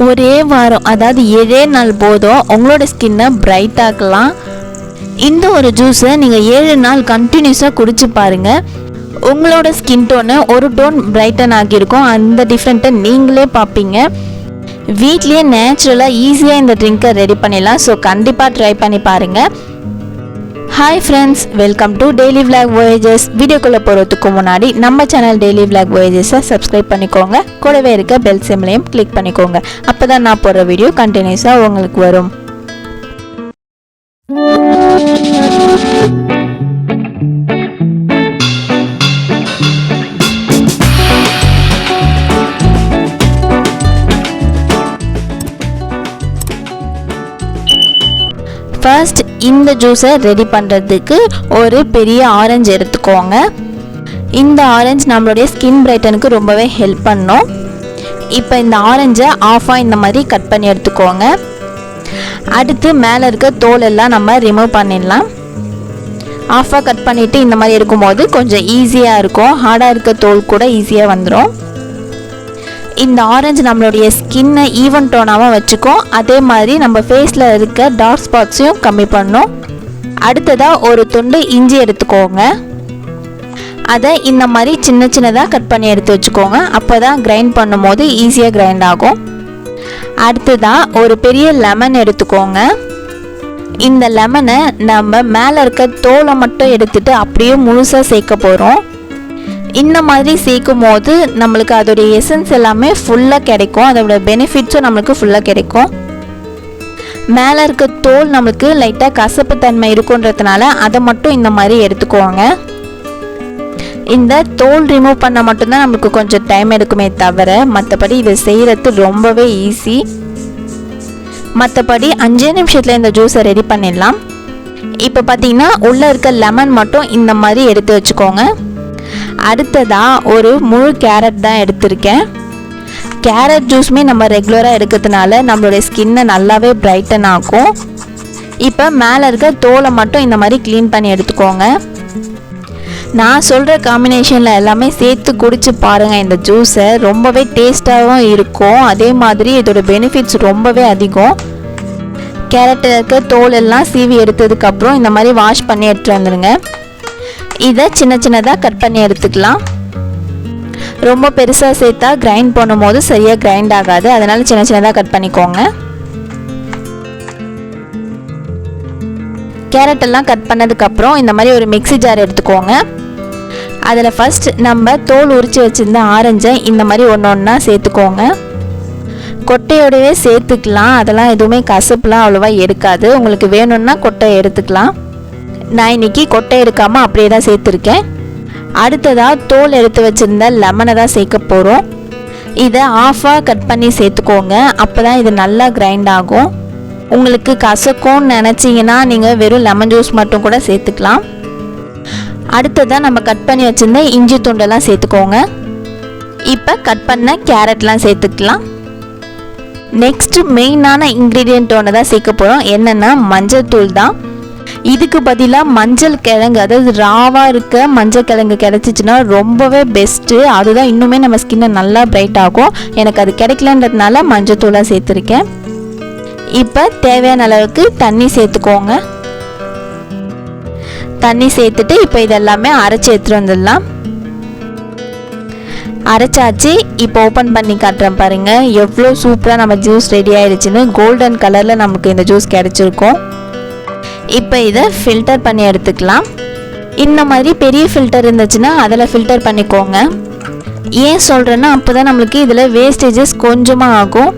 ஒரே வாரம் அதாவது 7 நாள் போதும் உங்களோட ஸ்கின்னை பிரைட் ஆக்கலாம். இந்த ஒரு ஜூஸை நீங்கள் 7 நாள் கண்டினியூஸாக குடிச்சு பாருங்கள். உங்களோட ஸ்கின் டோனை ஒரு டோன் பிரைட்டன் ஆகியிருக்கும். அந்த டிஃப்ரெண்ட்டை நீங்களே பார்ப்பீங்க. வீட்லேயே நேச்சுரலாக ஈஸியாக இந்த ட்ரிங்கை ரெடி பண்ணிடலாம். ஸோ கண்டிப்பாக ட்ரை பண்ணி பாருங்கள். Hi friends, welcome to daily vlog voyages. வீடியோக்குள்ளே போகிறதுக்கு முன்னாடி நம்ம சேனல் டெய்லி விளாக் வாயேஜஸை சப்ஸ்கிரைப் பண்ணிக்கோங்க. கூடவே இருக்க பெல் சிம்லையும் கிளிக் பண்ணிக்கோங்க. அப்போ தான் நான் போடுற வீடியோ கண்டினியூஸாக உங்களுக்கு வரும். ஃபர்ஸ்ட் இந்த ஜூஸை ரெடி பண்ணுறதுக்கு ஒரு பெரிய ஆரஞ்சு எடுத்துக்கோங்க. இந்த ஆரஞ்சு நம்மளுடைய ஸ்கின் பிரைட்டனுக்கு ரொம்பவே ஹெல்ப் பண்ணும். இப்போ இந்த ஆரஞ்சை ஆஃபாக இந்த மாதிரி கட் பண்ணி எடுத்துக்கோங்க. அடுத்து மேலே இருக்க தோல் எல்லாம் நம்ம ரிமூவ் பண்ணிடலாம். ஆஃபாக கட் பண்ணிவிட்டு இந்த மாதிரி இருக்கும்போது கொஞ்சம் ஈஸியாக இருக்கும். ஹார்டாக இருக்க தோல் கூட ஈஸியாக வந்துடும். இந்த ஆரஞ்சு நம்மளுடைய ஸ்கின்னை ஈவன் டோனாகவும் வச்சுக்கும். அதே மாதிரி நம்ம ஃபேஸில் இருக்க டார்க் ஸ்பாட்ஸையும் கம்மி பண்ணும். அடுத்ததாக ஒரு துண்டு இஞ்சி எடுத்துக்கோங்க. அதை இந்த மாதிரி சின்ன சின்னதாக கட் பண்ணி எடுத்து வச்சுக்கோங்க. அப்போ தான் கிரைண்ட் பண்ணும் போது ஈஸியாக கிரைண்ட் ஆகும். அடுத்ததாக ஒரு பெரிய லெமன் எடுத்துக்கோங்க. இந்த லெமனை நம்ம மேலே இருக்க தோலை மட்டும் எடுத்துகிட்டு அப்படியே முழுசாக சேர்க்க போகிறோம். இந்த மாதிரி சேர்க்கும் போது நம்மளுக்கு அதோடைய எசன்ஸ் எல்லாமே ஃபுல்லாக கிடைக்கும். அதோட பெனிஃபிட்ஸும் நம்மளுக்கு ஃபுல்லாக கிடைக்கும். மேலே இருக்க தோல் நம்மளுக்கு லைட்டாக கசப்பு தன்மை இருக்குன்றதுனால அதை மட்டும் இந்த மாதிரி எடுத்துக்கோங்க. இந்த தோல் ரிமூவ் பண்ண மட்டும்தான் நம்மளுக்கு கொஞ்சம் டைம் எடுக்குமே தவிர மற்றபடி இதை செய்கிறது ரொம்பவே ஈஸி. மற்றபடி 5 நிமிஷத்தில் இந்த ஜூஸை ரெடி பண்ணிடலாம். இப்போ பார்த்தீங்கன்னா உள்ளே இருக்க லெமன் மட்டும் இந்த மாதிரி எடுத்து வச்சுக்கோங்க. அடுத்ததாக ஒரு முழு கேரட் தான் எடுத்திருக்கேன். கேரட் ஜூஸுமே நம்ம ரெகுலராக எடுக்கிறதுனால நம்மளுடைய ஸ்கின்னை நல்லாவே பிரைட்டன் ஆகும். இப்போ மேலே இருக்க தோலை மட்டும் இந்த மாதிரி க்ளீன் பண்ணி எடுத்துக்கோங்க. நான் சொல்கிற காம்பினேஷனில் எல்லாமே சேர்த்து குடிச்சு பாருங்கள். இந்த ஜூஸை ரொம்பவே டேஸ்ட்டாகவும் இருக்கும். அதே மாதிரி இதோட பெனிஃபிட்ஸ் ரொம்பவே அதிகம். கேரட்டில் இருக்க தோல் எல்லாம் சீவி எடுத்ததுக்கப்புறம் இந்த மாதிரி வாஷ் பண்ணி எடுத்துகிட்டு வந்துடுங்க. இதை சின்ன சின்னதாக கட் பண்ணி எடுத்துக்கலாம். ரொம்ப பெருசாக சேர்த்தா கிரைண்ட் பண்ணும்போது சரியாக கிரைண்ட் ஆகாது. அதனால் சின்ன சின்னதாக கட் பண்ணிக்கோங்க. கேரட் எல்லாம் கட் பண்ணதுக்கப்புறம் இந்த மாதிரி ஒரு மிக்ஸி ஜார் எடுத்துக்கோங்க. அதில் ஃபஸ்ட் நம்ம தோல் உரித்து வச்சுருந்த ஆரஞ்சை இந்த மாதிரி ஒன்று ஒன்றா சேர்த்துக்கோங்க. கொட்டையோடவே சேர்த்துக்கலாம். அதெல்லாம் எதுவுமே கசப்புலாம் அவ்வளோவா எடுக்காது. உங்களுக்கு வேணும்னா கொட்டை எடுத்துக்கலாம். நான் இன்றைக்கி கொட்டை எடுக்காமல் அப்படியே தான் சேர்த்துருக்கேன். அடுத்ததாக தோல் எடுத்து வச்சுருந்த லெமனை தான் சேர்க்க போகிறோம். இதை ஆஃபாக கட் பண்ணி சேர்த்துக்கோங்க. அப்போ தான் இது நல்லா கிரைண்ட் ஆகும். உங்களுக்கு கசக்கும்னு நினச்சிங்கன்னா நீங்கள் வெறும் லெமன் ஜூஸ் மட்டும் கூட சேர்த்துக்கலாம். அடுத்ததாக நம்ம கட் பண்ணி வச்சுருந்த இஞ்சி துண்டெல்லாம் சேர்த்துக்கோங்க. இப்போ கட் பண்ண கேரட்லாம் சேர்த்துக்கலாம். நெக்ஸ்ட்டு மெயினான இன்க்ரீடியன்ட் ஒன்று தான் சேர்க்க போகிறோம். என்னென்னா மஞ்சள் தூள் தான். இதுக்கு பதிலாக மஞ்சள் கிழங்கு, அதாவது ராவாக இருக்க மஞ்சள் கிழங்கு கிடச்சிச்சின்னா ரொம்பவே பெஸ்ட்டு. அதுதான் இன்னுமே நம்ம ஸ்கின்னை நல்லா பிரைட் ஆகும். எனக்கு அது கிடைக்கலன்றதுனால மஞ்சள் தூளாக சேர்த்துருக்கேன். இப்போ தேவையான அளவுக்கு தண்ணி சேர்த்துக்கோங்க. தண்ணி சேர்த்துட்டு இப்போ இதெல்லாமே அரைச்சி எடுத்துகிட்டு வந்துடலாம். அரைச்சாச்சு. இப்போ ஓப்பன் பண்ணி காட்டுறேன் பாருங்கள். எவ்வளோ சூப்பராக நம்ம ஜூஸ் ரெடி ஆகிடுச்சின்னு. கோல்டன் கலரில் நமக்கு இந்த ஜூஸ் கிடச்சிருக்கும். இப்போ இதை ஃபில்டர் பண்ணி எடுத்துக்கலாம். இந்த மாதிரி பெரிய ஃபில்டர் இருந்துச்சுன்னா அதில் ஃபில்டர் பண்ணிக்கோங்க. ஏன் சொல்கிறேன்னா அப்போ தான் நம்மளுக்கு இதில் வேஸ்டேஜஸ் கொஞ்சமாக ஆகும்.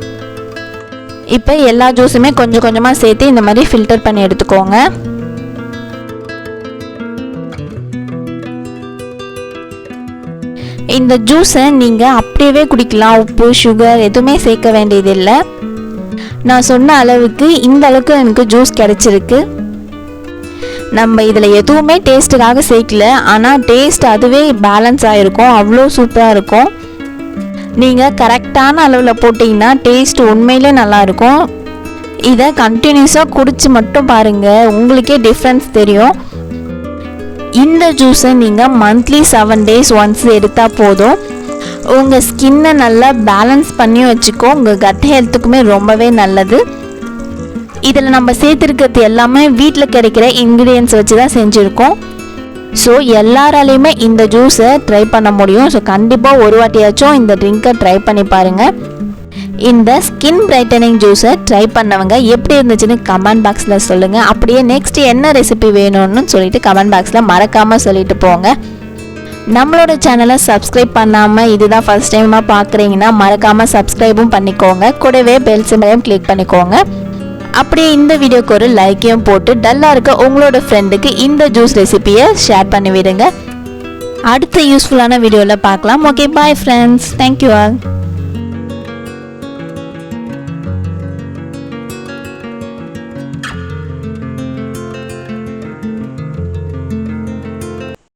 இப்போ எல்லா ஜூஸுமே கொஞ்சம் கொஞ்சமாக சேர்த்து இந்த மாதிரி ஃபில்டர் பண்ணி எடுத்துக்கோங்க. இந்த ஜூஸை நீங்கள் அப்படியே குடிக்கலாம். உப்பு சுகர் எதுவுமே சேர்க்க வேண்டியதில்லை. நான் சொன்ன அளவுக்கு இந்த அளவுக்கு எனக்கு ஜூஸ் கிடச்சிருக்கு. நம்ம இதில் எதுவுமே டேஸ்ட்டுக்காக சேர்க்கல. ஆனால் டேஸ்ட் அதுவே பேலன்ஸ் ஆகிருக்கும். அவ்வளோ சூப்பராக இருக்கும். நீங்கள் கரெக்டான அளவில் போட்டிங்கன்னா டேஸ்ட் உண்மையிலே நல்லாயிருக்கும். இதை கண்டினியூஸாக குடிச்சு மட்டும் பாருங்கள், உங்களுக்கே டிஃப்ரென்ஸ் தெரியும். இந்த ஜூஸை நீங்கள் மந்த்லி 7 days ஒன்ஸ் எடுத்தால் போதும். உங்கள் ஸ்கின்னை நல்லா பேலன்ஸ் பண்ணி வச்சுக்கோ. உங்கள் கட் ஹெல்த்துக்குமே ரொம்பவே நல்லது. இதில் நம்ம சேர்த்துருக்கிறது எல்லாமே வீட்டில் கிடைக்கிற இன்க்ரீடியன்ஸ் வச்சு தான் செஞ்சுருக்கோம். ஸோ எல்லாராலையுமே இந்த ஜூஸை ட்ரை பண்ண முடியும். ஸோ கண்டிப்பாக ஒரு வாட்டியாச்சும் இந்த ட்ரிங்கை ட்ரை பண்ணி பாருங்கள். இந்த ஸ்கின் பிரைட்டனிங் ஜூஸை ட்ரை பண்ணவங்க எப்படி இருந்துச்சுன்னு கமெண்ட் பாக்ஸில் சொல்லுங்கள். அப்படியே நெக்ஸ்ட் என்ன ரெசிபி வேணும்னு சொல்லிட்டு கமெண்ட் பாக்ஸில் மறக்காமல் சொல்லிட்டு போங்க. நம்மளோட சேனலை சப்ஸ்கிரைப் பண்ணாமல் இதுதான் ஃபர்ஸ்ட் டைமாக பார்க்குறீங்கன்னா மறக்காமல் சப்ஸ்கிரைபும் பண்ணிக்கோங்க. கூடவே பெல் சிம்பலையும் கிளிக் பண்ணிக்கோங்க. அப்படியே இந்த வீடியோக்கு ஒரு லைக்கையும் போட்டு டல்லாக இருக்க உங்களோட ஃப்ரெண்டுக்கு இந்த ஜூஸ் ரெசிபியை ஷேர் பண்ணி விடுங்க. அடுத்த யூஸ்ஃபுல்லான வீடியோவில் பார்க்கலாம். Okay, bye friends. Thank you all.